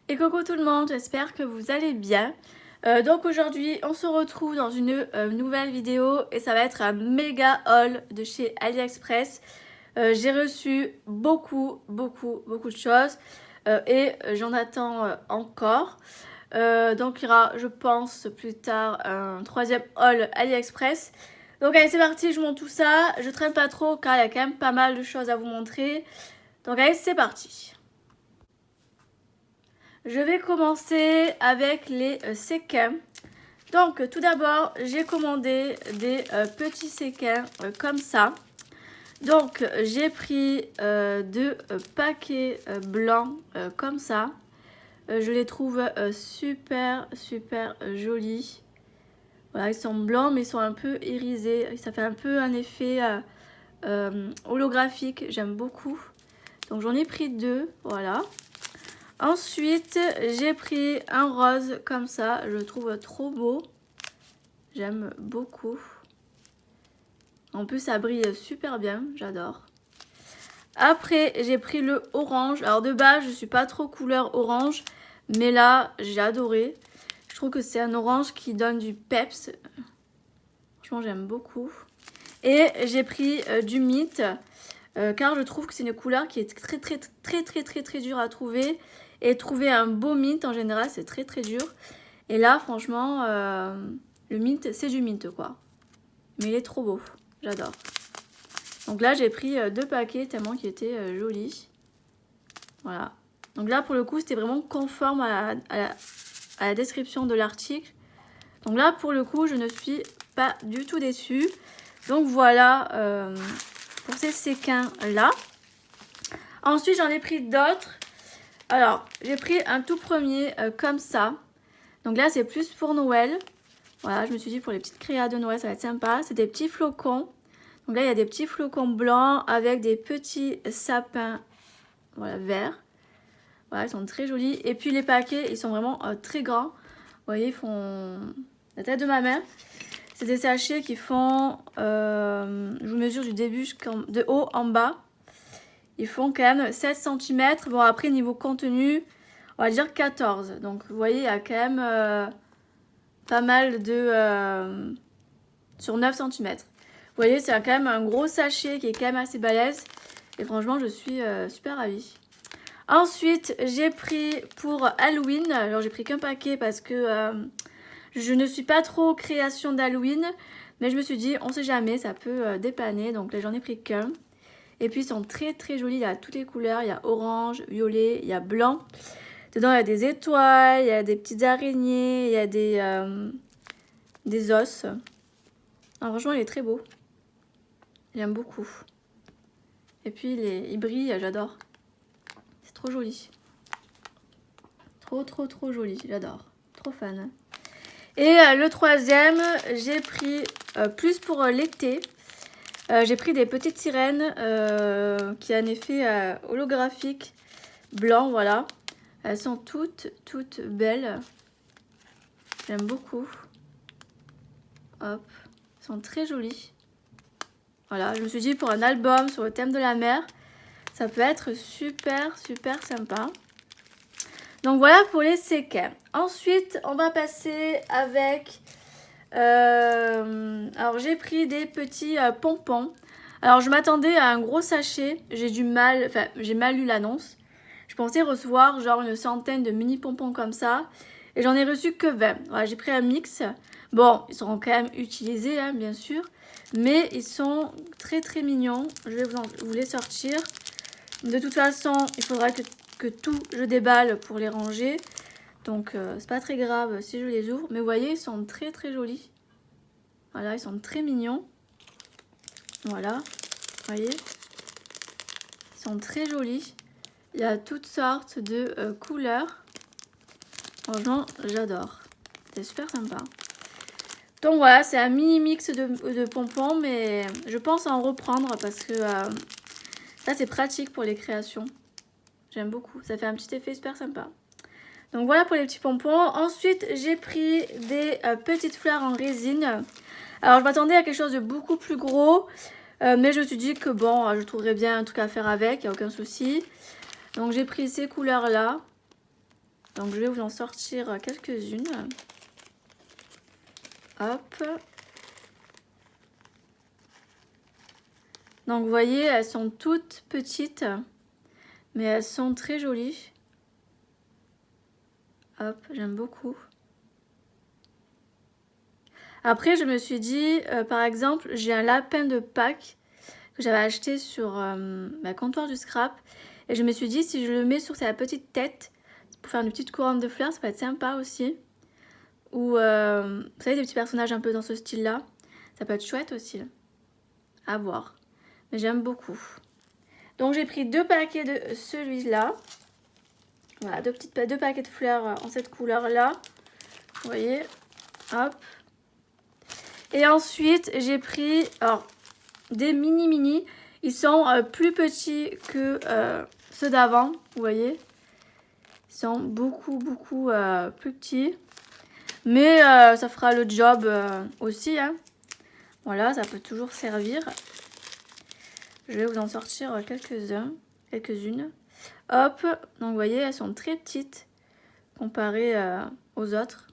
Et coucou tout le monde, j'espère que vous allez bien. Donc aujourd'hui on se retrouve dans une nouvelle vidéo et ça va être un méga haul de chez AliExpress. J'ai reçu beaucoup de choses et j'en attends encore. Donc il y aura, je pense, plus tard un troisième haul AliExpress. Donc allez, c'est parti, je monte tout ça. Je traîne pas trop car il y a quand même pas mal de choses à vous montrer. Donc allez, c'est parti. Je vais commencer avec les séquins. Donc tout d'abord, j'ai commandé des petits séquins comme ça. Donc j'ai pris deux paquets blancs comme ça. Je les trouve super jolis. Voilà, ils sont blancs mais ils sont un peu irisés. Ça fait un peu un effet holographique. J'aime beaucoup. Donc j'en ai pris deux, voilà. Ensuite, j'ai pris un rose comme ça. Je le trouve trop beau. J'aime beaucoup. En plus, ça brille super bien. J'adore. Après, j'ai pris le orange. Alors de base, je suis pas trop couleur orange. Mais là, j'ai adoré. Je trouve que c'est un orange qui donne du peps. Franchement, j'aime beaucoup. Et j'ai pris du mint. Car je trouve que c'est une couleur qui est très dure à trouver. Et trouver un beau mint en général, c'est très dur. Et là, franchement, le mint, c'est du mint quoi. Mais il est trop beau, j'adore. Donc là, j'ai pris deux paquets tellement qu'il était joli. Voilà. Donc là, pour le coup, c'était vraiment conforme à la description de l'article. Donc là, pour le coup, je ne suis pas du tout déçue. Donc voilà pour ces séquins là. Ensuite, j'en ai pris d'autres. Alors, j'ai pris un tout premier comme ça. Donc là, c'est plus pour Noël. Voilà, je me suis dit pour les petites créas de Noël, ça va être sympa. C'est des petits flocons. Donc là, il y a des petits flocons blancs avec des petits sapins voilà, verts. Voilà, ils sont très jolis. Et puis les paquets, ils sont vraiment très grands. Vous voyez, ils font la taille de ma main. C'est des sachets qui font, je vous mesure du début de haut en bas. Ils font quand même 7 cm. Bon, après, niveau contenu, on va dire 14. Donc, vous voyez, il y a quand même pas mal de... sur 9 cm. Vous voyez, c'est quand même un gros sachet qui est quand même assez balèze. Et franchement, je suis super ravie. Ensuite, j'ai pris pour Halloween. Alors, j'ai pris qu'un paquet parce que je ne suis pas trop création d'Halloween. Mais je me suis dit, on sait jamais, ça peut dépanner. Donc là, j'en ai pris qu'un. Et puis, ils sont très jolis. Il y a toutes les couleurs. Il y a orange, violet, il y a blanc. Dedans, il y a des étoiles, il y a des petites araignées, il y a des os. Alors, franchement, il est très beau. J'aime beaucoup. Et puis, il brille, j'adore. C'est trop joli. Trop joli, j'adore. Trop fan. Et le troisième, j'ai pris plus pour l'été. J'ai pris des petites sirènes qui a un effet holographique blanc, voilà. Elles sont toutes belles. J'aime beaucoup. Hop. Elles sont très jolies. Voilà, je me suis dit pour un album sur le thème de la mer, ça peut être super sympa. Donc voilà pour les séquins. Ensuite, on va passer avec... alors j'ai pris des petits pompons. Alors je m'attendais à un gros sachet. J'ai mal lu l'annonce. Je pensais recevoir genre une centaine de mini pompons comme ça. Et j'en ai reçu que 20. Voilà, j'ai pris un mix. Bon, ils seront quand même utilisés, hein, bien sûr. Mais ils sont très mignons. Je vais vous les sortir. De toute façon, il faudra que tout je déballe pour les ranger. Donc, c'est pas très grave si je les ouvre. Mais vous voyez, ils sont très jolis. Voilà, ils sont très mignons. Voilà, vous voyez. Ils sont très jolis. Il y a toutes sortes de couleurs. Franchement, j'adore. C'est super sympa. Donc voilà, c'est un mini mix de pompons, mais je pense en reprendre parce que ça c'est pratique pour les créations. J'aime beaucoup, ça fait un petit effet super sympa. Donc voilà pour les petits pompons. Ensuite, j'ai pris des petites fleurs en résine. Alors je m'attendais à quelque chose de beaucoup plus gros, mais je me suis dit que bon, je trouverais bien un truc à faire avec, il n'y a aucun souci. Donc j'ai pris ces couleurs là. Donc je vais vous en sortir quelques-unes. Hop. Donc vous voyez, elles sont toutes petites, mais elles sont très jolies. Hop, j'aime beaucoup. Après, je me suis dit, par exemple, j'ai un lapin de Pâques que j'avais acheté sur ma comptoir du scrap. Et je me suis dit, si je le mets sur sa petite tête, pour faire une petite couronne de fleurs, ça peut être sympa aussi. Ou, vous savez, des petits personnages un peu dans ce style-là. Ça peut être chouette aussi. À voir. Mais j'aime beaucoup. Donc, j'ai pris 2 paquets de celui-là. Voilà, 2 paquets de fleurs en cette couleur-là. Vous voyez. Hop. Et ensuite, j'ai pris alors, des mini. Ils sont plus petits que ceux d'avant, vous voyez. Ils sont beaucoup plus petits. Mais ça fera le job aussi. Hein. Voilà, ça peut toujours servir. Je vais vous en sortir quelques-unes. Hop, donc vous voyez, elles sont très petites comparées aux autres.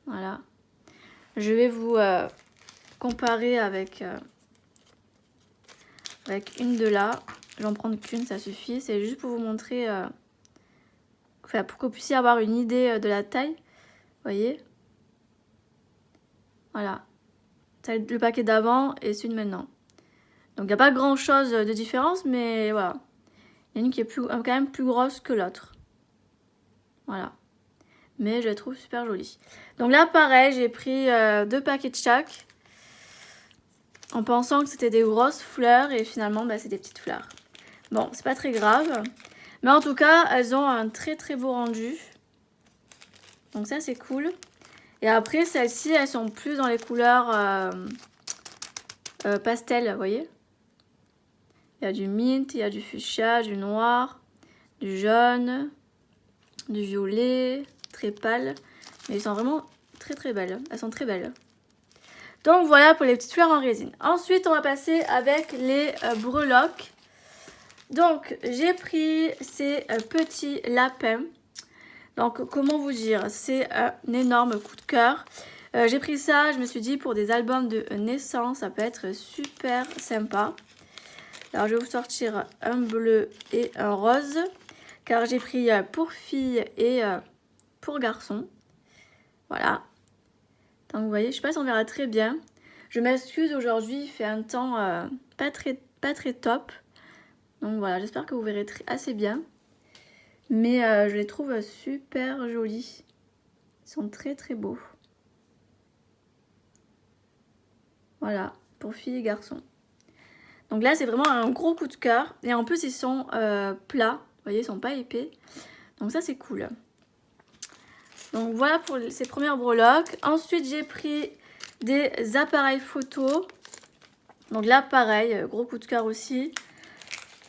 Voilà. Je vais vous comparer avec une de là. Je vais en prendre qu'une, ça suffit. C'est juste pour vous montrer, pour que vous puissiez avoir une idée de la taille. Vous voyez? Voilà. C'est le paquet d'avant et celui de maintenant. Donc il n'y a pas grand chose de différence, mais voilà. Il y en a une qui est quand même plus grosse que l'autre. Voilà. Mais je la trouve super jolie. Donc là, pareil, j'ai pris 2 paquets de chaque. En pensant que c'était des grosses fleurs et finalement, bah, c'est des petites fleurs. Bon, c'est pas très grave. Mais en tout cas, elles ont un très beau rendu. Donc ça, c'est cool. Et après, celles-ci, elles sont plus dans les couleurs pastel, vous voyez. Il y a du mint, il y a du fuchsia, du noir, du jaune, du violet, très pâle. Mais elles sont vraiment très belles. Elles sont très belles. Donc voilà pour les petites fleurs en résine. Ensuite, on va passer avec les breloques. Donc, j'ai pris ces petits lapins. Donc, comment vous dire? C'est un énorme coup de cœur. J'ai pris ça, je me suis dit, pour des albums de naissance, ça peut être super sympa. Alors, je vais vous sortir un bleu et un rose. Car j'ai pris pour filles et pour garçons. Voilà. Donc, vous voyez, je ne sais pas si on verra très bien. Je m'excuse, aujourd'hui, il fait un temps pas très top. Donc voilà, j'espère que vous verrez assez bien. Mais je les trouve super jolis. Ils sont très beaux. Voilà, pour filles et garçons. Donc là, c'est vraiment un gros coup de cœur. Et en plus, ils sont plats. Vous voyez, ils sont pas épais. Donc ça, c'est cool. Donc voilà pour ces premières breloques. Ensuite, j'ai pris des appareils photo. Donc là, pareil, gros coup de cœur aussi.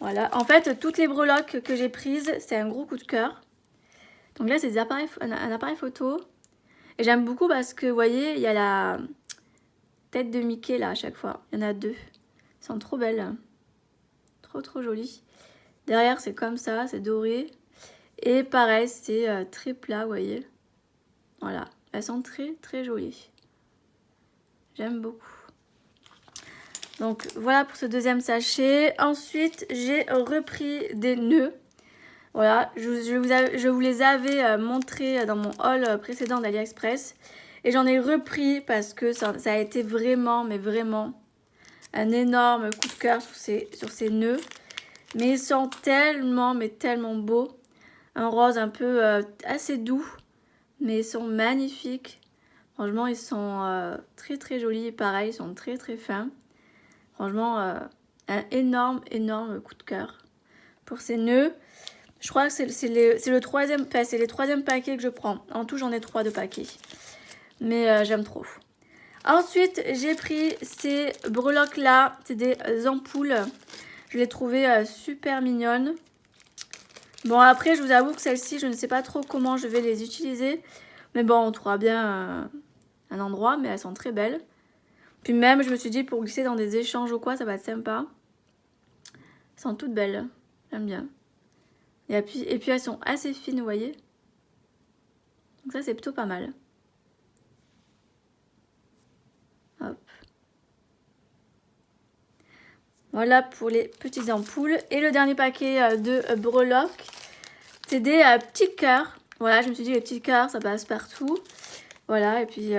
Voilà, en fait, toutes les breloques que j'ai prises, c'est un gros coup de cœur. Donc là, c'est un appareil photo. Et j'aime beaucoup parce que, vous voyez, il y a la tête de Mickey là à chaque fois. Il y en a 2. Elles sont trop belles. Trop jolies. Derrière, c'est comme ça, c'est doré. Et pareil, c'est très plat, vous voyez. Voilà, elles sont très jolies. J'aime beaucoup. Donc voilà pour ce deuxième sachet. Ensuite, j'ai repris des nœuds. Voilà, je vous les avais montrés dans mon haul précédent d'AliExpress. Et j'en ai repris parce que ça a été vraiment, mais vraiment un énorme coup de cœur sur ces nœuds. Mais ils sont tellement beaux. Un rose un peu assez doux. Mais ils sont magnifiques. Franchement, ils sont très jolis. Pareil, ils sont très fins. Franchement, un énorme coup de cœur pour ces nœuds. Je crois que c'est le troisième, enfin, c'est les 3e paquets que je prends. En tout, j'en ai 3 de paquets. Mais j'aime trop. Ensuite, j'ai pris ces breloques-là. C'est des ampoules. Je les trouvais super mignonnes. Bon, après, je vous avoue que celles-ci, je ne sais pas trop comment je vais les utiliser. Mais bon, on trouvera bien un endroit. Mais elles sont très belles. Puis même, je me suis dit, pour glisser dans des échanges ou quoi, ça va être sympa. Elles sont toutes belles. J'aime bien. Et puis elles sont assez fines, vous voyez. Donc ça, c'est plutôt pas mal. Hop. Voilà pour les petites ampoules. Et le dernier paquet de breloques, c'est des petits cœurs. Voilà, je me suis dit les petits cœurs, ça passe partout. Voilà, et puis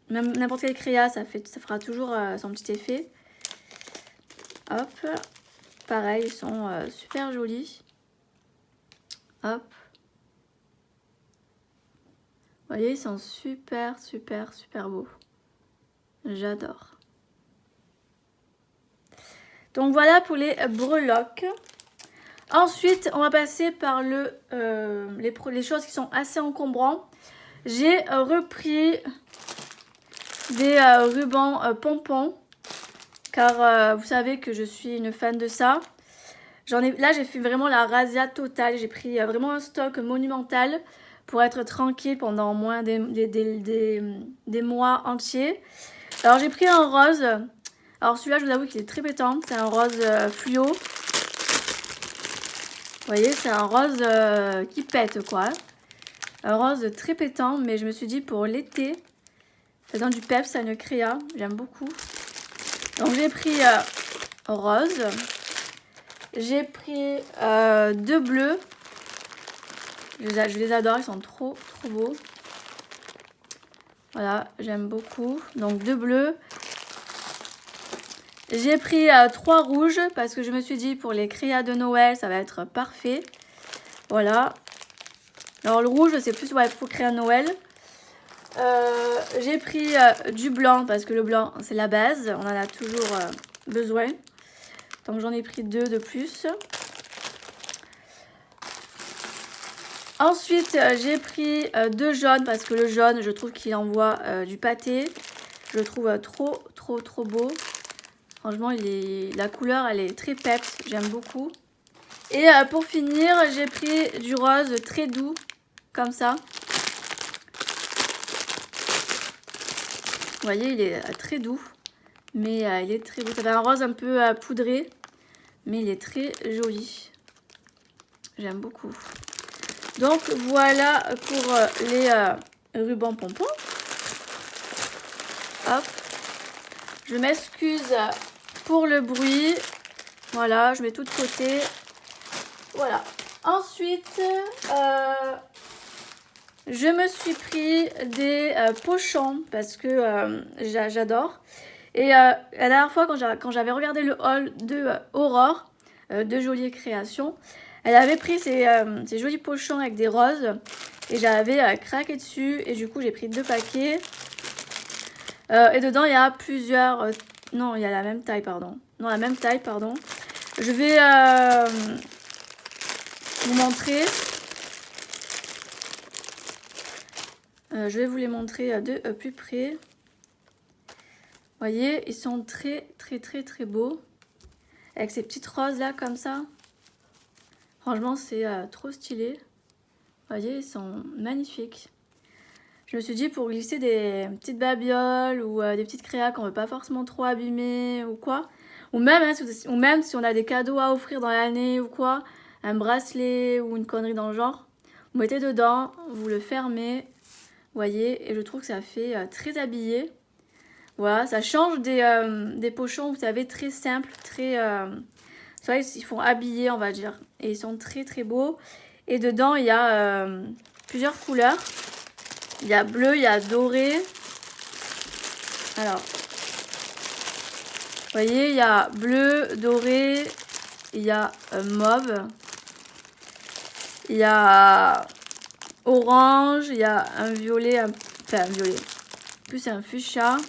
même n'importe quel créa, ça fera toujours son petit effet. Hop. Pareil, ils sont super jolis. Hop. Vous voyez, ils sont super beaux. J'adore. Donc voilà pour les breloques. Ensuite, on va passer par les choses qui sont assez encombrantes. J'ai repris des rubans pompons. Car vous savez que je suis une fan de ça. Là, j'ai fait vraiment la razzia totale. J'ai pris vraiment un stock monumental pour être tranquille pendant au moins des mois entiers. Alors, j'ai pris un rose. Alors, celui-là, je vous avoue qu'il est très pétant. C'est un rose fluo. Vous voyez, c'est un rose qui pète, quoi. Un rose très pétant, mais je me suis dit pour l'été, ça donne du peps à une créa. J'aime beaucoup. Donc, j'ai pris rose. J'ai pris 2 bleus. Je les adore, ils sont trop beaux. Voilà, j'aime beaucoup. Donc 2 bleus. J'ai pris 3 rouges parce que je me suis dit pour les créas de Noël, ça va être parfait. Voilà. Alors le rouge, c'est plus pour créa Noël. J'ai pris du blanc parce que le blanc, c'est la base. On en a toujours besoin. Donc j'en ai pris 2 de plus. Ensuite, j'ai pris 2 jaunes parce que le jaune, je trouve qu'il envoie du pâté. Je le trouve trop beau. Franchement, la couleur, elle est très peps. J'aime beaucoup. Et pour finir, j'ai pris du rose très doux, comme ça. Vous voyez, il est très doux, mais il est très beau. Ça fait un rose un peu poudré, mais il est très joli. J'aime beaucoup. Donc voilà pour les rubans pompons. Hop. Je m'excuse pour le bruit. Voilà, je mets tout de côté. Voilà. Ensuite, je me suis pris des pochons parce que j'adore. Et la dernière fois, quand j'avais regardé le haul de Aurore, de Jolies Créations, elle avait pris ces jolis pochons avec des roses. Et j'avais craqué dessus. Et du coup, j'ai pris 2 paquets. Et dedans, il y a plusieurs... non, il y a la même taille, pardon. Non, la même taille, pardon. Je vais vous montrer. Je vais vous les montrer de plus près. Vous voyez, ils sont très beaux. Avec ces petites roses là, comme ça. Franchement, c'est trop stylé. Vous voyez, ils sont magnifiques. Je me suis dit pour glisser des petites babioles ou des petites créas qu'on ne veut pas forcément trop abîmer ou quoi. Ou même si on a des cadeaux à offrir dans l'année ou quoi. Un bracelet ou une connerie dans le genre. Vous mettez dedans, vous le fermez. Vous voyez, et je trouve que ça fait très habillé. Voilà, ça change des pochons, vous savez, très simples, très... soit ils font habiller, on va dire. Et ils sont très beaux. Et dedans, il y a plusieurs couleurs. Il y a bleu, il y a doré. Alors, vous voyez, il y a bleu, doré, il y a mauve. Il y a orange, il y a un violet, enfin un violet. Plus c'est un fuchsia. Vous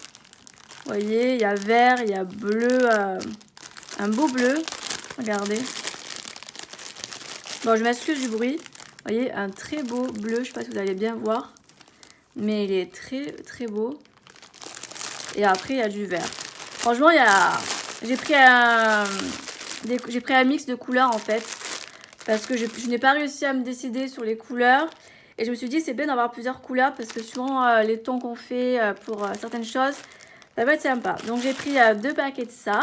voyez, il y a vert, il y a bleu, un beau bleu. Regardez. Bon, je m'excuse du bruit. Vous voyez, un très beau bleu. Je ne sais pas si vous allez bien voir. Mais il est très beau. Et après, il y a du vert. Franchement, j'ai pris un mix de couleurs en fait. Parce que je n'ai pas réussi à me décider sur les couleurs. Et je me suis dit, c'est bien d'avoir plusieurs couleurs. Parce que suivant les tons qu'on fait pour certaines choses, ça va être sympa. Donc, j'ai pris 2 paquets de ça.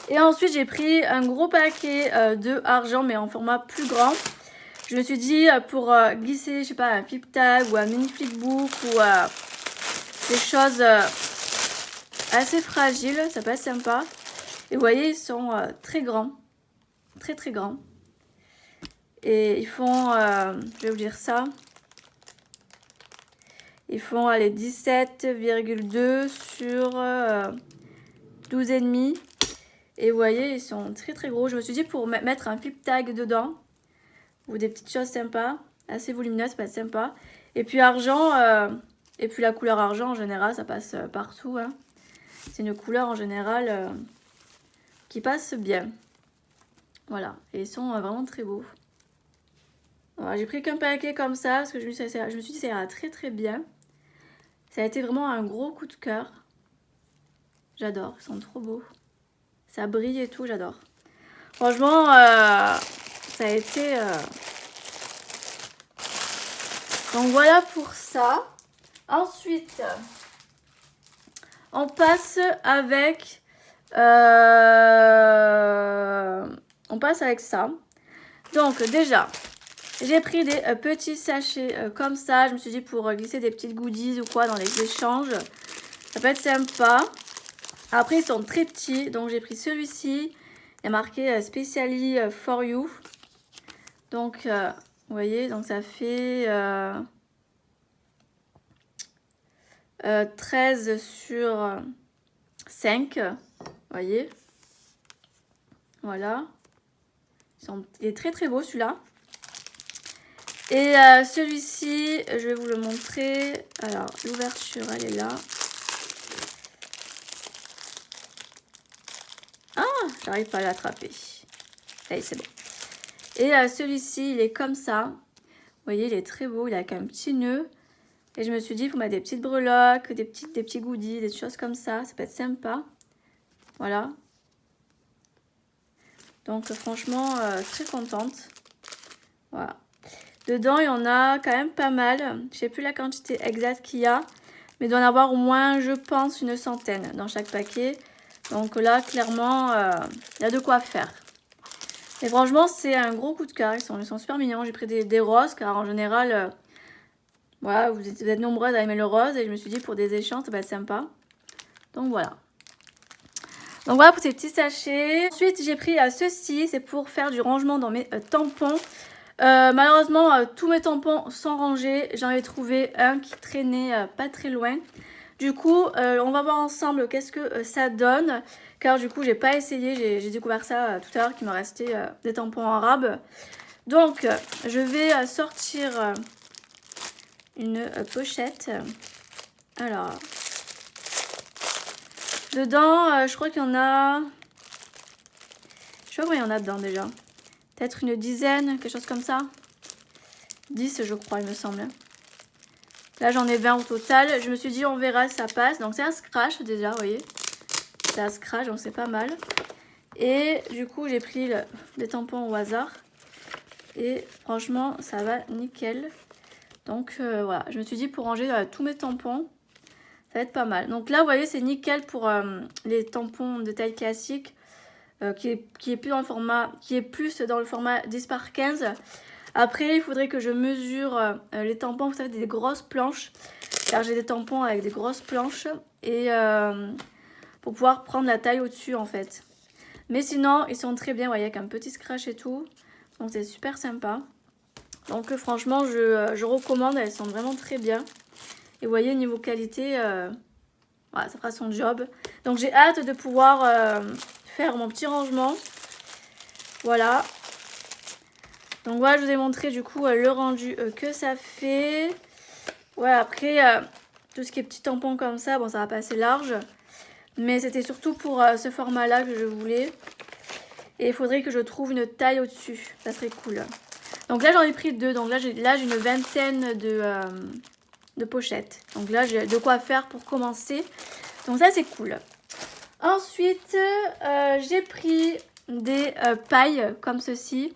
Et ensuite, j'ai pris un gros paquet de argent, mais en format plus grand. Je me suis dit pour glisser, je sais pas, un flip tag ou un mini flipbook ou des choses assez fragiles, ça peut être sympa. Et vous voyez, ils sont très grands, très très grands. Et ils font, je vais vous dire ça, ils font les 17,2 sur 12,5. Et vous voyez, ils sont très très gros. Je me suis dit pour mettre un flip tag dedans, ou des petites choses sympas, assez volumineuses, ça peut être sympa. Et puis argent, et puis la couleur argent en général, ça passe partout. Hein. C'est une couleur en général qui passe bien. Voilà, et ils sont vraiment très beaux. Voilà, j'ai pris qu'un paquet comme ça, parce que je me suis dit ça ira très très bien. Ça a été vraiment un gros coup de cœur. J'adore, ils sont trop beaux. Ça brille et tout, j'adore. Franchement, ça a été... Donc voilà pour ça. Ensuite, on passe avec... on passe avec ça. Donc déjà, j'ai pris des petits sachets comme ça. Je me suis dit pour glisser des petites goodies ou quoi dans les échanges. Ça peut être sympa. Après, ils sont très petits. Donc, j'ai pris celui-ci. Il y a marqué Specially for You. Donc, vous voyez, donc ça fait 13 sur 5. Vous voyez. Voilà. Il est très très beau celui-là. Et celui-ci, je vais vous le montrer. Alors, l'ouverture, elle est là. Ah, j'arrive pas à l'attraper. Allez, c'est bon. Et celui-ci, il est comme ça. Vous voyez, il est très beau. Il a qu'un petit nœud. Et je me suis dit, il faut mettre des petites breloques, des petits goodies, des choses comme ça. Ça peut être sympa. Voilà. Donc, franchement, très contente. Voilà. Dedans, il y en a quand même pas mal. Je ne sais plus la quantité exacte qu'il y a. Mais il doit en avoir au moins, je pense, une centaine dans chaque paquet. Donc là, clairement, il y a de quoi faire. Et franchement, c'est un gros coup de cœur. Ils sont super mignons. J'ai pris des roses, car en général, voilà, vous êtes nombreuses à aimer le rose. Et je me suis dit, pour des échanges, ça va être sympa. Donc voilà. Donc voilà pour ces petits sachets. Ensuite, j'ai pris ceci. C'est pour faire du rangement dans mes tampons. Malheureusement, tous mes tampons sont rangés. J'en ai trouvé un qui traînait pas très loin. Du coup, on va voir ensemble qu'est-ce que ça donne. Car du coup, j'ai pas essayé. J'ai découvert ça tout à l'heure qu'il me restait des tampons arabes. Donc, je vais sortir une pochette. Alors, dedans, je crois qu'il y en a... Je sais pas combien il y en a dedans déjà. Peut-être une dizaine, quelque chose comme ça. 10, je crois, il me semble. Là, j'en ai 20 au total. Je me suis dit, on verra si ça passe. Donc, c'est un scratch déjà, vous voyez. C'est un scratch, donc c'est pas mal. Et du coup, j'ai pris des tampons au hasard. Et franchement, ça va nickel. Donc, voilà. Je me suis dit, pour ranger tous mes tampons, ça va être pas mal. Donc là, vous voyez, c'est nickel pour les tampons de taille classique. Qui est plus dans le format, qui est plus dans le format 10 par 15. Après, il faudrait que je mesure les tampons, vous savez, des grosses planches. Car j'ai des tampons avec des grosses planches. Et pour pouvoir prendre la taille au-dessus, en fait. Mais sinon, ils sont très bien, vous voyez, avec un petit scratch et tout. Donc, c'est super sympa. Donc, franchement, je recommande. Elles sont vraiment très bien. Et vous voyez, niveau qualité, voilà, ça fera son job. Donc, j'ai hâte de pouvoir faire mon petit rangement. Voilà. Donc voilà, je vous ai montré du coup le rendu que ça fait. Ouais, après, tout ce qui est petits tampons comme ça, bon, ça va passer large. Mais c'était surtout pour ce format-là que je voulais. Et il faudrait que je trouve une taille au-dessus. Ça serait cool. Donc là, j'en ai pris 2. Donc là, j'ai une vingtaine de pochettes. Donc là, j'ai de quoi faire pour commencer. Donc ça, c'est cool. Ensuite, j'ai pris des pailles comme ceci.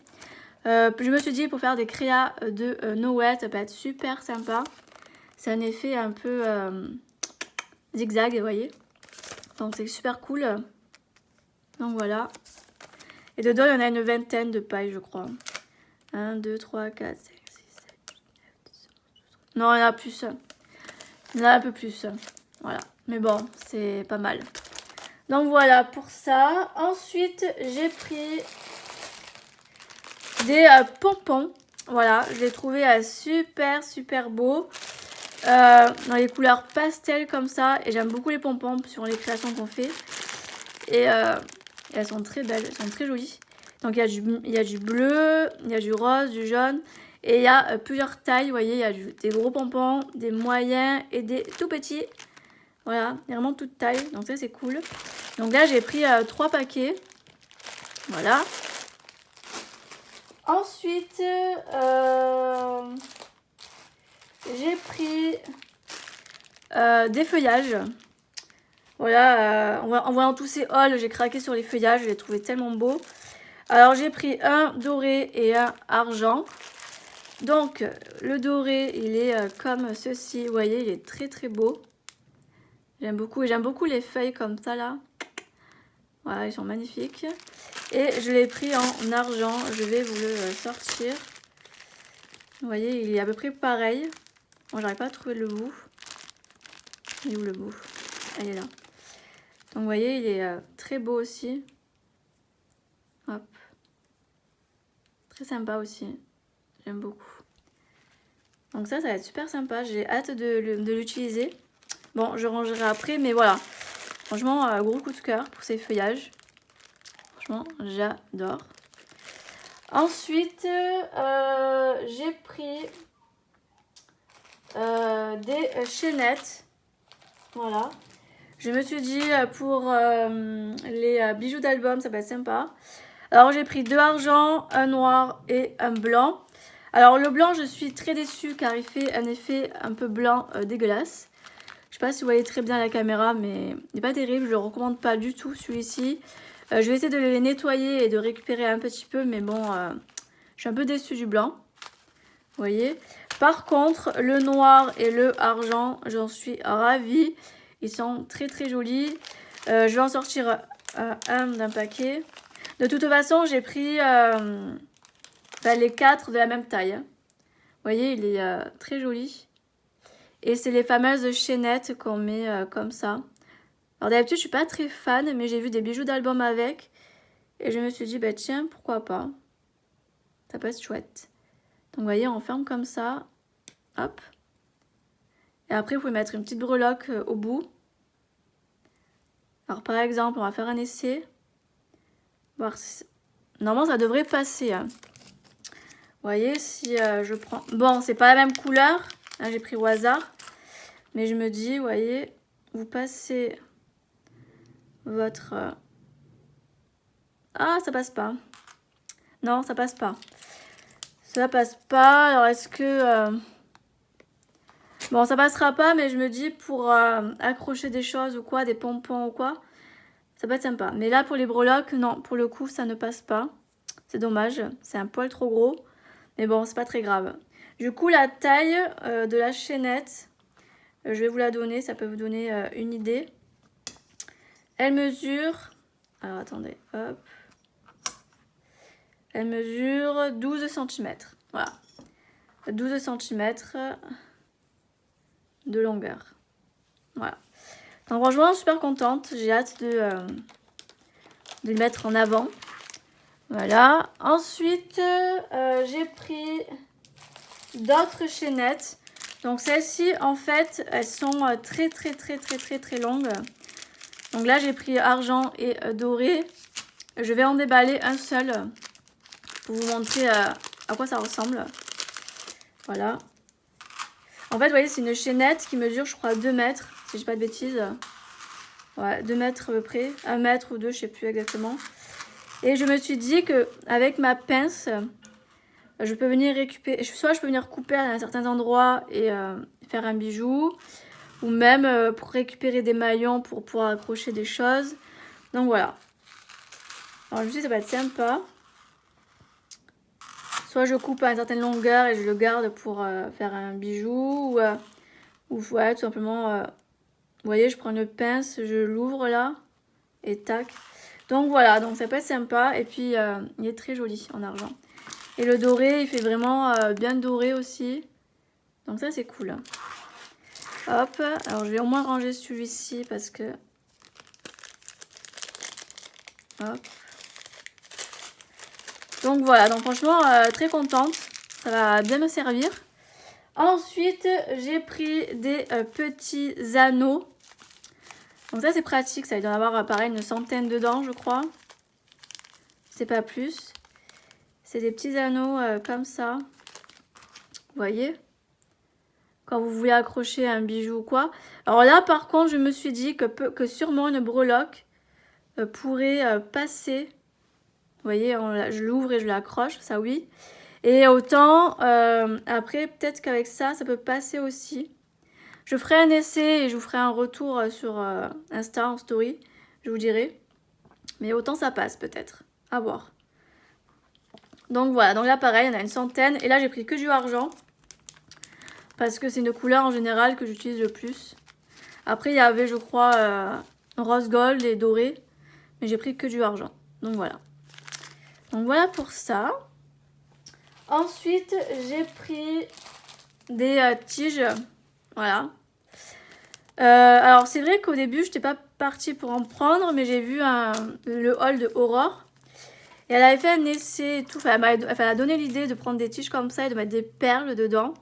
Je me suis dit pour faire des créas de Noël, ça peut être super sympa. C'est un effet un peu zigzag, vous voyez. Donc c'est super cool. Donc voilà. Et dedans, il y en a une vingtaine de pailles, je crois. 1, 2, 3, 4, 5, 6, 7, 8, 9, 10, 11, 12. Non, il y en a plus. Il y en a un peu plus. Voilà. Mais bon, c'est pas mal. Donc voilà pour ça. Ensuite, j'ai pris des pompons. Voilà, je les trouvais super super beaux. Dans les couleurs pastel comme ça. Et j'aime beaucoup les pompons sur les créations qu'on fait. Et elles sont très belles, elles sont très jolies. Donc il y a du bleu, il y a du rose, du jaune. Et il y a plusieurs tailles, vous voyez, il y a des gros pompons, des moyens et des tout petits. Voilà, il y a vraiment toute taille, donc ça c'est cool. Donc là j'ai pris 3 paquets. Voilà. Ensuite, j'ai pris des feuillages. Voilà, en voyant tous ces hauls, j'ai craqué sur les feuillages, je les trouvais tellement beaux. Alors j'ai pris un doré et un argent. Donc le doré, il est comme ceci, vous voyez, il est très très beau. J'aime beaucoup, et j'aime beaucoup les feuilles comme ça là. Voilà, ils sont magnifiques. Et je l'ai pris en argent, je vais vous le sortir. Vous voyez, il est à peu près pareil. Bon, j'arrive pas à trouver le bout. Il est où le bout? Ah, il est là. Donc vous voyez, il est très beau aussi. Hop. Très sympa aussi. J'aime beaucoup. Donc ça va être super sympa. J'ai hâte de l'utiliser. Bon, je rangerai après, mais voilà. Franchement, gros coup de cœur pour ces feuillages. Franchement, j'adore. Ensuite, j'ai pris des chaînettes. Voilà. Je me suis dit pour les bijoux d'album, ça va être sympa. Alors j'ai pris 2 argent, un noir et un blanc. Alors le blanc, je suis très déçue car il fait un effet un peu blanc dégueulasse. Je sais pas si vous voyez très bien la caméra, mais il n'est pas terrible. Je le recommande pas du tout celui-ci. Je vais essayer de les nettoyer et de récupérer un petit peu, mais bon, je suis un peu déçue du blanc. Vous voyez. Par contre, le noir et le argent, j'en suis ravie. Ils sont très très jolis. Je vais en sortir un d'un paquet. De toute façon, j'ai pris les 4 de la même taille. Vous voyez, il est très joli. Et c'est les fameuses chaînettes qu'on met comme ça. Alors d'habitude, je suis pas très fan, mais j'ai vu des bijoux d'album avec. Et je me suis dit, bah tiens, pourquoi pas. Ça peut être chouette. Donc vous voyez, on ferme comme ça. Hop. Et après, vous pouvez mettre une petite breloque au bout. Alors par exemple, on va faire un essai. Voir si... Normalement, ça devrait passer. Hein. Vous voyez, si je prends... Bon, c'est pas la même couleur. Là, j'ai pris au hasard. Mais je me dis, vous voyez, vous passez votre... Ah, ça passe pas. Non, ça passe pas. Ça passe pas. Alors, est-ce que... Bon, ça passera pas, mais je me dis pour accrocher des choses ou quoi, des pompons ou quoi, ça peut être sympa. Mais là, pour les breloques, non, pour le coup, ça ne passe pas. C'est dommage, c'est un poil trop gros. Mais bon, c'est pas très grave. Du coup, la taille de la chaînette, je vais vous la donner, ça peut vous donner une idée. Elle mesure... Alors, attendez, hop. Elle mesure 12 cm. Voilà. 12 cm de longueur. Voilà. Donc franchement, super contente. J'ai hâte de le mettre en avant. Voilà. Ensuite, j'ai pris d'autres chaînettes. Donc celles-ci, en fait, elles sont très longues. Donc là, j'ai pris argent et doré. Je vais en déballer un seul pour vous montrer à quoi ça ressemble. Voilà. En fait, vous voyez, c'est une chaînette qui mesure, je crois, 2 mètres, si je dis pas de bêtises. Ouais, 2 mètres à peu près. 1 mètre ou 2, je sais plus exactement. Et je me suis dit qu'avec ma pince, je peux venir récupérer... Soit je peux venir couper à certains endroits et faire un bijou. Ou même pour récupérer des maillons pour pouvoir accrocher des choses. Donc voilà. Alors je me suis dit ça va être sympa. Soit je coupe à une certaine longueur et je le garde pour faire un bijou. Ou ouais, tout simplement... vous voyez, je prends une pince, je l'ouvre là. Et tac. Donc voilà, donc ça peut être sympa. Et puis il est très joli en argent. Et le doré, il fait vraiment bien doré aussi. Donc ça, c'est cool. Hop, alors je vais au moins ranger celui-ci parce que... Hop. Donc voilà, donc franchement, très contente. Ça va bien me servir. Ensuite, j'ai pris des petits anneaux. Donc ça, c'est pratique. Ça va y en avoir, pareil, une centaine dedans, je crois. C'est pas plus. C'est des petits anneaux comme ça. Vous voyez? Quand vous voulez accrocher un bijou ou quoi. Alors là, par contre, je me suis dit que sûrement une breloque pourrait passer. Vous voyez, je l'ouvre et je l'accroche, ça oui. Et autant, après, peut-être qu'avec ça, ça peut passer aussi. Je ferai un essai et je vous ferai un retour sur Insta en story. Je vous dirai. Mais autant ça passe peut-être. À voir. Donc voilà, donc là pareil, il y en a une centaine. Et là, j'ai pris que du argent. Parce que c'est une couleur en général que j'utilise le plus. Après, il y avait, je crois, rose gold et doré. Mais j'ai pris que du argent. Donc voilà. Donc voilà pour ça. Ensuite, j'ai pris des tiges. Voilà. Alors, c'est vrai qu'au début, je n'étais pas partie pour en prendre. Mais j'ai vu le haul de Aurore. Et elle avait fait un essai et tout. Enfin, elle a donné l'idée de prendre des tiges comme ça et de mettre des perles dedans.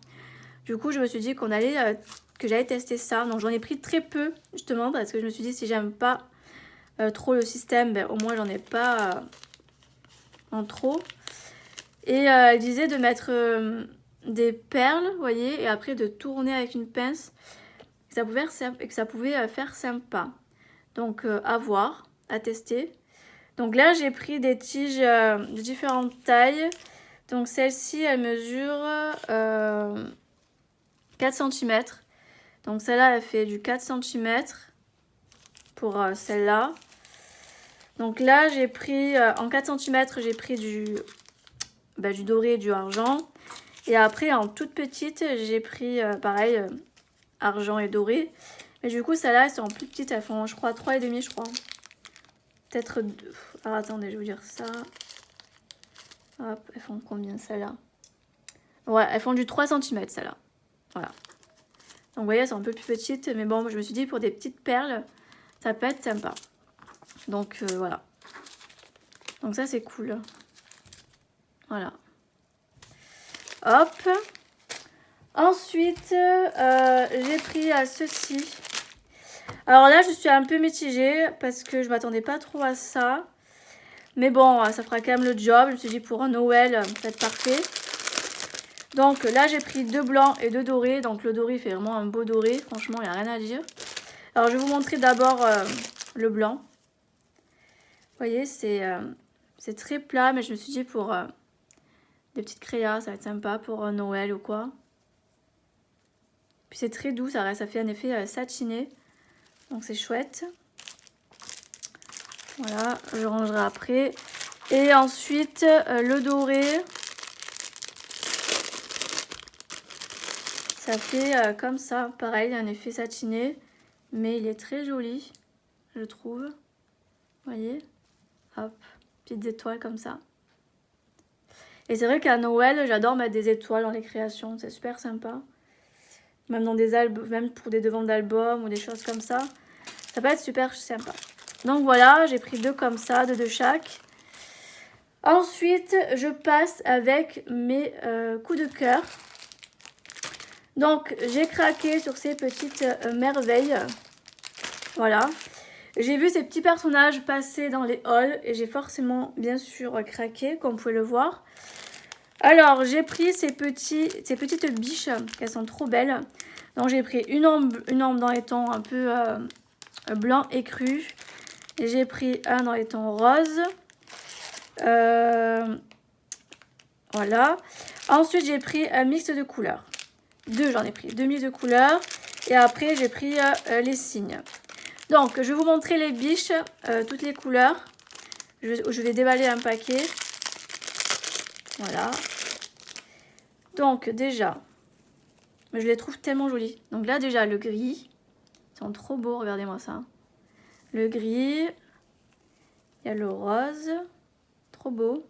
Du coup, je me suis dit que j'allais tester ça. Donc, j'en ai pris très peu, justement, parce que je me suis dit, si j'aime pas trop le système, ben, au moins, j'en ai pas en trop. Et elle disait de mettre des perles, vous voyez, et après de tourner avec une pince. Que ça pouvait faire sympa. Donc, à voir, à tester. Donc là, j'ai pris des tiges de différentes tailles. Donc, celle-ci, elle mesure 4 cm. Donc celle-là, elle fait du 4 cm pour celle-là. Donc là, j'ai pris, en 4 cm, j'ai pris du doré et du argent. Et après, en toute petite, j'ai pris, pareil, argent et doré. Mais du coup, celles-là, elles sont en plus petites. Elles font, je crois, 3,5, je crois. Peut-être 2. Alors, attendez, je vais vous dire ça. Hop, elles font combien, celles-là? Ouais, elles font du 3 cm, celles-là. Voilà. Donc, vous voyez, elles sont un peu plus petites. Mais bon, je me suis dit, pour des petites perles, ça peut être sympa. Donc, voilà. Donc, ça, c'est cool. Voilà. Hop. Ensuite, j'ai pris ceci. Alors là, je suis un peu mitigée parce que je m'attendais pas trop à ça. Mais bon, ça fera quand même le job. Je me suis dit, pour un Noël, ça va être parfait. Donc là, j'ai pris 2 blancs et 2 dorés. Donc le doré fait vraiment un beau doré. Franchement, il n'y a rien à dire. Alors, je vais vous montrer d'abord le blanc. Vous voyez, c'est très plat. Mais je me suis dit, pour des petites créas, ça va être sympa pour Noël ou quoi. Puis c'est très doux, ça fait un effet satiné. Donc c'est chouette. Voilà, je rangerai après. Et ensuite, le doré. Ça fait comme ça, pareil, un effet satiné. Mais il est très joli, je trouve. Vous voyez? Hop, petites étoiles comme ça. Et c'est vrai qu'à Noël, j'adore mettre des étoiles dans les créations. C'est super sympa. Même dans des albums, même pour des devants d'albums ou des choses comme ça. Ça peut être super sympa. Donc voilà, j'ai pris 2 comme ça, 2 de chaque. Ensuite, je passe avec mes coups de cœur. Donc, j'ai craqué sur ces petites merveilles. Voilà. J'ai vu ces petits personnages passer dans les hauls et j'ai forcément, bien sûr, craqué, comme vous pouvez le voir. Alors, j'ai pris ces petites biches, elles sont trop belles. Donc, j'ai pris une ombre dans les tons un peu blanc et cru. Et j'ai pris un dans les tons roses. Voilà. Ensuite, j'ai pris un mix de couleurs. 2, j'en ai pris 2 mix de couleurs. Et après, j'ai pris les signes. Donc, je vais vous montrer les biches, toutes les couleurs. Je vais déballer un paquet. Voilà. Donc, déjà, je les trouve tellement jolies. Donc là, déjà, le gris. Ils sont trop beaux, regardez-moi ça. Le gris. Il y a le rose. Trop beau.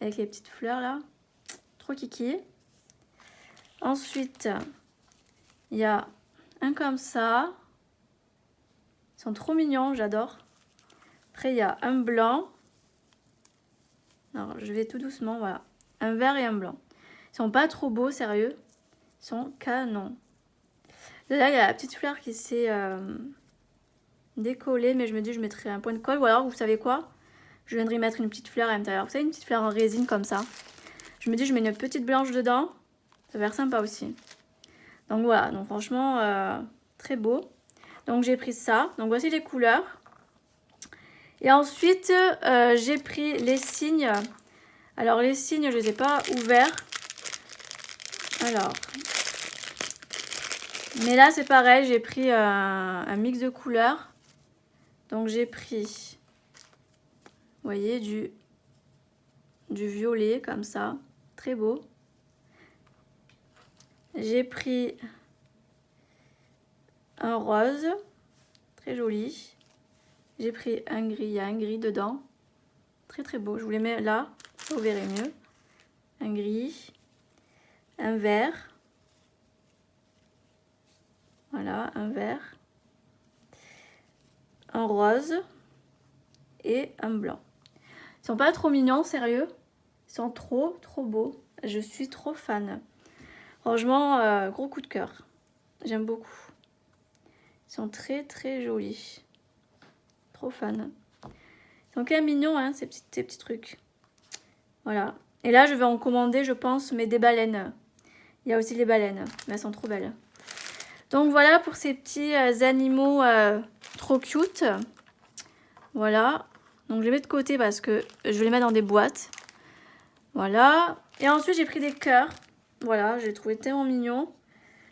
avec les petites fleurs là. Trop kiki. Ensuite, il y a un comme ça. Ils sont trop mignons, j'adore. Après, il y a un blanc. Alors, je vais tout doucement, voilà. Un vert et un blanc. Ils sont pas trop beaux, sérieux. Ils sont canons. Là, il y a la petite fleur qui s'est décollée, mais je me dis, je mettrai un point de colle. Ou alors, vous savez quoi? Je viendrai mettre une petite fleur à l'intérieur. Vous savez, une petite fleur en résine comme ça. Je me dis, je mets une petite blanche dedans. Ça va être sympa aussi. Donc voilà, donc franchement, très beau. Donc j'ai pris ça. Donc voici les couleurs. Et ensuite, j'ai pris les signes. Alors les signes, je ne les ai pas ouverts. Alors. Mais là, c'est pareil, j'ai pris un mix de couleurs. Donc j'ai pris, vous voyez, du violet comme ça. Très beau. J'ai pris un rose, très joli. J'ai pris un gris, il y a un gris dedans. Très très beau, je vous les mets là, vous verrez mieux. Un gris, un vert. Voilà, un vert. Un rose et un blanc. Ils sont pas trop mignons, sérieux. Ils sont trop beaux. Je suis trop fan. Franchement, gros coup de cœur. J'aime beaucoup. Ils sont très jolis. Trop fan. Ils sont quand même mignons, hein, ces petits trucs. Voilà. Et là, je vais en commander, je pense, mais des baleines. Il y a aussi les baleines, mais elles sont trop belles. Donc voilà pour ces petits animaux trop cute. Voilà. Donc je les mets de côté parce que je vais les mettre dans des boîtes. Voilà. Et ensuite, j'ai pris des cœurs. Voilà, j'ai trouvé tellement mignon.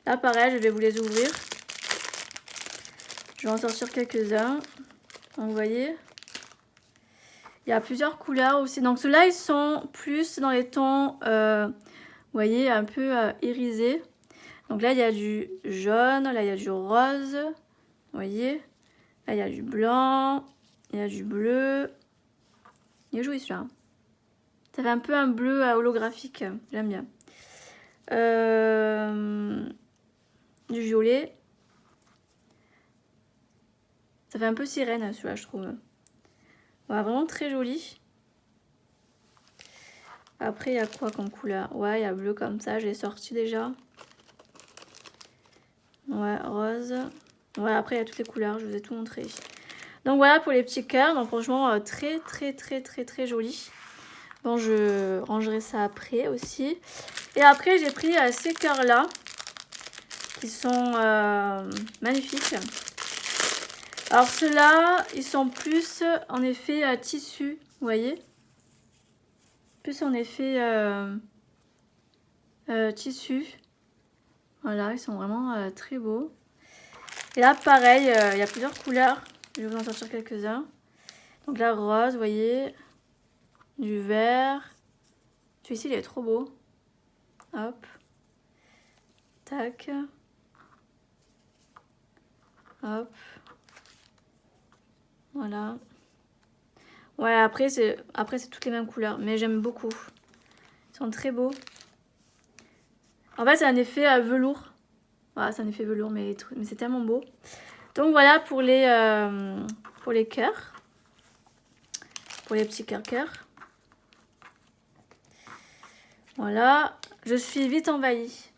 Là, pareil, je vais vous les ouvrir. Je vais en sortir quelques-uns. Donc, vous voyez, il y a plusieurs couleurs aussi. Donc, ceux-là, ils sont plus dans les tons, vous voyez, un peu irisés. Donc là, il y a du jaune. Là, il y a du rose. Vous voyez. Là, il y a du blanc. Il y a du bleu. Il est joli, celui-là. Ça fait un peu un bleu holographique. J'aime bien. Du violet. Ça fait un peu sirène, celui-là, je trouve. Ouais, vraiment très joli. Après, il y a quoi comme couleur? Ouais, il y a bleu comme ça, j'ai sorti déjà. Ouais, rose. Ouais, après, il y a toutes les couleurs, je vous ai tout montré. Donc voilà pour les petits cœurs. Donc franchement, très joli. Bon, je rangerai ça après aussi. Et après, j'ai pris ces cœurs-là, qui sont magnifiques. Alors ceux-là, ils sont plus en effet tissu, vous voyez. Plus en effet tissu. Voilà, ils sont vraiment très beaux. Et là, pareil, il y a plusieurs couleurs. Je vais vous en sortir quelques-uns. Donc là, rose, vous voyez. Du vert. Celui-ci, il est trop beau. Hop. Tac. Hop. Voilà. Ouais, après, c'est toutes les mêmes couleurs. Mais j'aime beaucoup. Ils sont très beaux. En fait, c'est un effet velours. Voilà, c'est un effet velours, mais c'est tellement beau. Donc voilà pour les cœurs. Pour les petits cœurs. Voilà. Je suis vite envahie.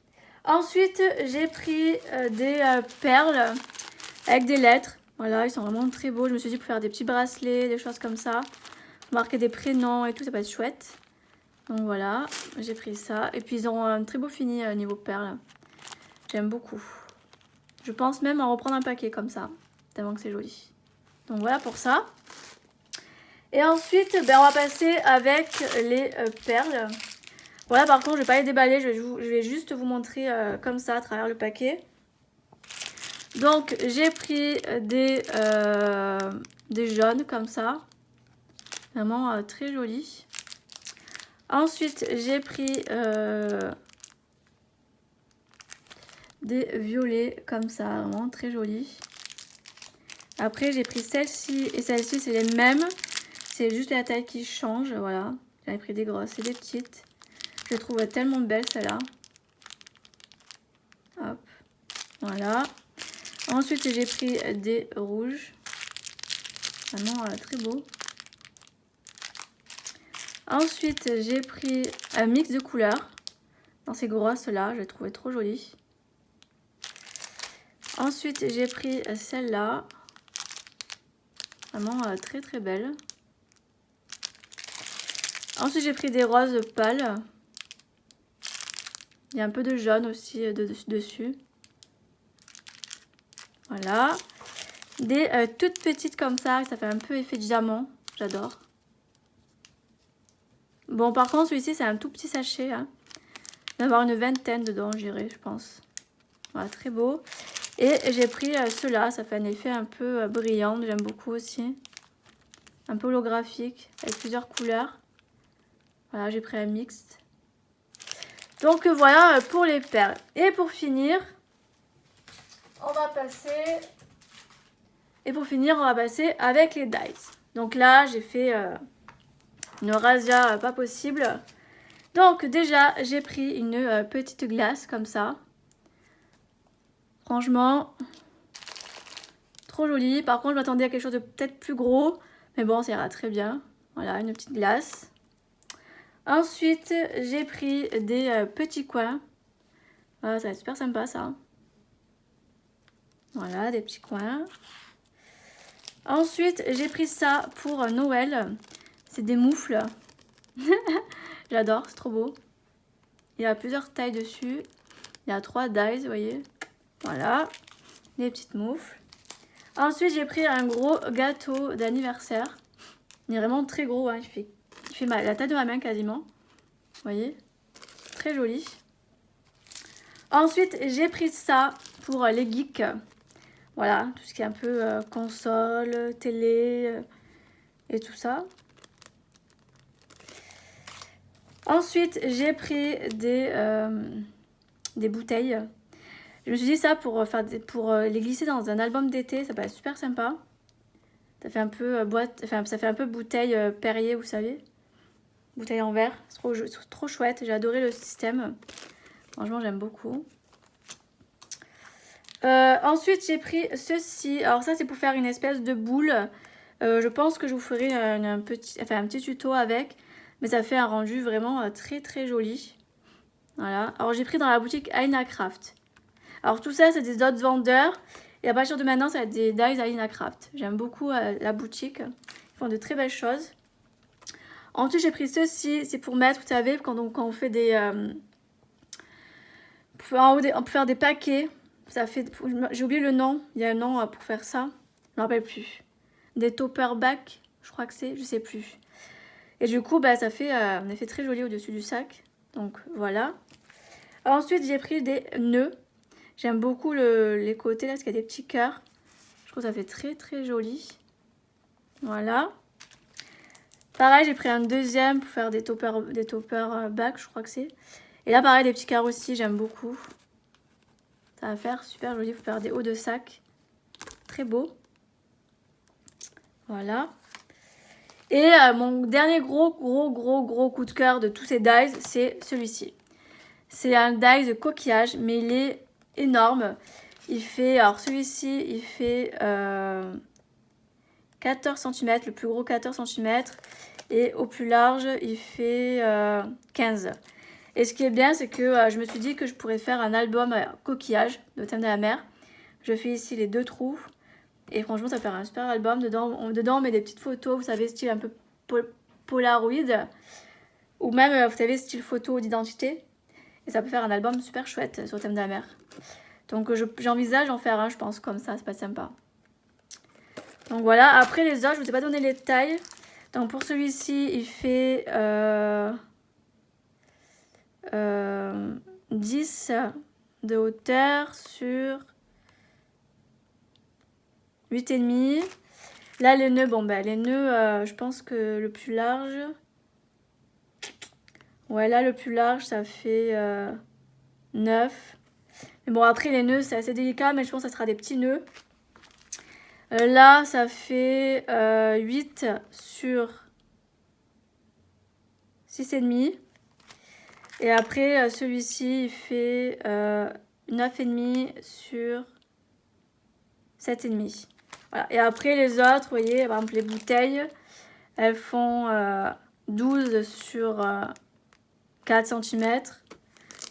Ensuite, j'ai pris des perles avec des lettres. Voilà, ils sont vraiment très beaux. Je me suis dit pour faire des petits bracelets, des choses comme ça. Marquer des prénoms et tout, ça va être chouette. Donc voilà, j'ai pris ça. Et puis ils ont un très beau fini niveau perles. J'aime beaucoup. Je pense même en reprendre un paquet comme ça, tellement que c'est joli. Donc voilà pour ça. Et ensuite, on va passer avec les perles. Voilà, par contre, je ne vais pas les déballer. Je vais juste vous montrer comme ça à travers le paquet. Donc, j'ai pris des jaunes comme ça. Vraiment très jolis. Ensuite, j'ai pris des violets comme ça. Vraiment très jolis. Après, j'ai pris celle-ci et celle-ci, c'est les mêmes. C'est juste la taille qui change, voilà. J'en ai pris des grosses et des petites. Je les trouve tellement belles celles-là. Hop, voilà. Ensuite, j'ai pris des rouges. Vraiment très beau. Ensuite, j'ai pris un mix de couleurs. Dans ces grosses-là, je les trouvais trop jolies. Ensuite, j'ai pris celle-là. Vraiment très très belle. Ensuite, j'ai pris des roses pâles. Il y a un peu de jaune aussi dessus. Voilà. Des toutes petites comme ça fait un peu effet diamant. J'adore. Bon, par contre, celui-ci, c'est un tout petit sachet. Hein. Il va y avoir une vingtaine dedans, j'irai, je pense. Voilà, très beau. Et j'ai pris ceux-là. Ça fait un effet un peu brillant. J'aime beaucoup aussi. Un peu holographique, avec plusieurs couleurs. Voilà, j'ai pris un mixte. Donc voilà pour les perles. Et pour finir, on va passer... Et pour finir, on va passer avec les dies. Donc là, j'ai fait une razzia pas possible. Donc déjà, j'ai pris une petite glace comme ça. Franchement, trop jolie. Par contre, je m'attendais à quelque chose de peut-être plus gros. Mais bon, ça ira très bien. Voilà, une petite glace. Ensuite, j'ai pris des petits coins. Voilà, ça va être super sympa ça. Voilà, des petits coins. Ensuite, j'ai pris ça pour Noël. C'est des moufles. J'adore, c'est trop beau. Il y a plusieurs tailles dessus. Il y a 3 dies, vous voyez. Voilà, des petites moufles. Ensuite, j'ai pris un gros gâteau d'anniversaire. Il est vraiment très gros, hein. Il fait la taille de ma main quasiment. Vous voyez, très joli. Ensuite, j'ai pris ça pour les geeks. Voilà, tout ce qui est un peu console, télé et tout ça. Ensuite, j'ai pris des bouteilles. Je me suis dit ça pour les glisser dans un album d'été, ça peut être super sympa. Ça fait un peu ça fait un peu bouteille Perrier, vous savez. Bouteille en verre, c'est trop chouette. J'ai adoré le système. Franchement, j'aime beaucoup. Ensuite, j'ai pris ceci. Alors ça, c'est pour faire une espèce de boule. Je pense que je vous ferai un petit tuto avec. Mais ça fait un rendu vraiment très très joli. Voilà. Alors j'ai pris dans la boutique Aina Craft. Alors tout ça, c'est des autres vendeurs. Et à partir de maintenant, ça va être des dies Aina Craft. J'aime beaucoup la boutique. Ils font de très belles choses. Ensuite, j'ai pris ceci. C'est pour mettre, vous savez, quand on fait des... on peut faire des paquets. Ça fait... J'ai oublié le nom. Il y a un nom pour faire ça. Je ne me rappelle plus. Des topper back, je crois que c'est. Je sais plus. Et du coup, bah, ça fait un effet très joli au-dessus du sac. Donc voilà. Ensuite, j'ai pris des nœuds. J'aime beaucoup les côtés là, parce qu'il y a des petits cœurs. Je trouve que ça fait très très joli. Voilà. Pareil, j'ai pris un deuxième pour faire des topper back, je crois que c'est. Et là, pareil, des petits cœurs aussi, j'aime beaucoup. Ça va faire super joli pour faire des hauts de sac. Très beau. Voilà. Et mon dernier gros coup de cœur de tous ces dies, c'est celui-ci. C'est un die de coquillage, mais il est énorme. Il fait, alors celui-ci, il fait 14 cm, le plus gros 14 cm. Et au plus large, il fait 15. Et ce qui est bien, c'est que je me suis dit que je pourrais faire un album coquillage de thème de la mer. Je fais ici les 2 trous. Et franchement, ça fait un super album. Dedans, on met des petites photos, vous savez, style un peu Polaroid. Ou même, vous savez, style photo d'identité. Et ça peut faire un album super chouette sur le thème de la mer. Donc, j'envisage d'en faire un, je pense, comme ça. C'est pas sympa. Donc, voilà. Après, les autres, je ne vous ai pas donné les tailles. Donc, pour celui-ci, il fait 10 de hauteur sur 8,5. Là, les nœuds, bon, ben, les nœuds, je pense que le plus large... Ouais, là, le plus large, ça fait 9. Mais bon, après, les nœuds, c'est assez délicat, mais je pense que ça sera des petits nœuds. Là, ça fait 8 sur 6,5. Et après, celui-ci, il fait 9,5 sur 7,5. Voilà. Et après, les autres, vous voyez, par exemple, les bouteilles, elles font 12 sur 4 cm.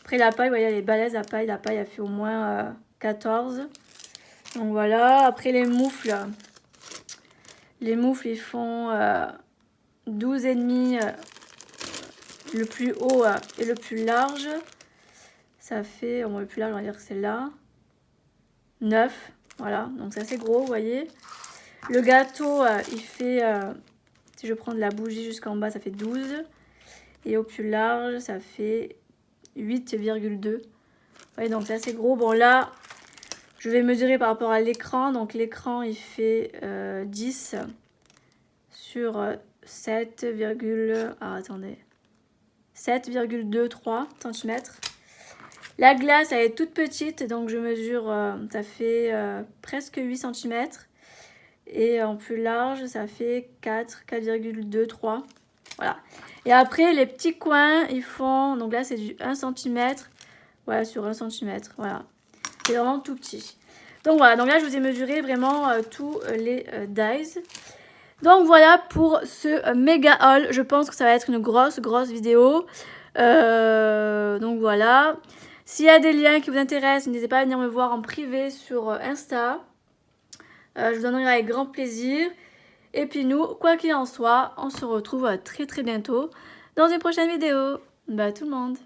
Après, la paille, vous voyez, elle est balèze, la paille, elle fait au moins 14. Donc voilà. Après, les moufles, ils font 12,5 le plus haut et le plus large. Ça fait, le plus large, on va dire que c'est là. 9. Voilà, donc c'est assez gros, vous voyez. Le gâteau, il fait, si je prends de la bougie jusqu'en bas, ça fait 12. Et au plus large, ça fait 8,2. Vous voyez, donc c'est assez gros. Bon, là, je vais mesurer par rapport à l'écran. Donc l'écran, il fait 10 sur 7, attendez. 7,23 cm. La glace, elle est toute petite, donc je mesure, ça fait presque 8 cm. Et en plus large, ça fait 4,23. Voilà. Et après, les petits coins, ils font, donc là, c'est du 1 cm. Voilà, sur 1 cm. Voilà. C'est vraiment tout petit. Donc voilà, donc là, je vous ai mesuré vraiment tous les dies. Donc voilà pour ce méga haul. Je pense que ça va être une grosse vidéo. Donc voilà. S'il y a des liens qui vous intéressent, n'hésitez pas à venir me voir en privé sur Insta. Je vous donnerai avec grand plaisir. Et puis nous, quoi qu'il en soit, on se retrouve très bientôt dans une prochaine vidéo. Bye tout le monde.